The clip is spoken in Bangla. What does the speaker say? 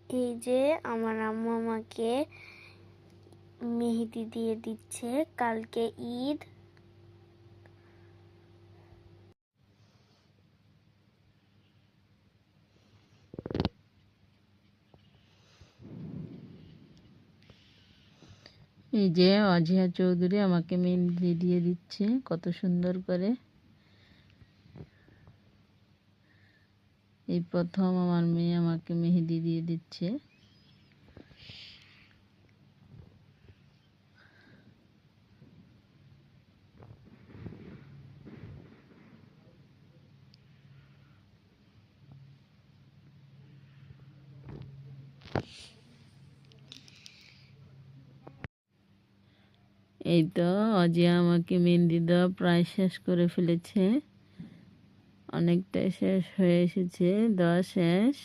এই যে আমার আম্মু আমাকে মেহেদি দিয়ে দিচ্ছে, কালকে ঈদ। এই যে অজিয়া চৌধুরী আমাকে মেহেদি দিয়ে দিচ্ছে কত সুন্দর করে। এই প্রথম আমার মেয়ে আমাকে মেহেদি দিয়ে দিচ্ছে। এই তো অজিয়া আমাকে মেহেদি দেওয়া প্রায় শেষ করে ফেলেছে, অনেকটাই শেষ হয়ে এসেছে, দেওয়া শেষ।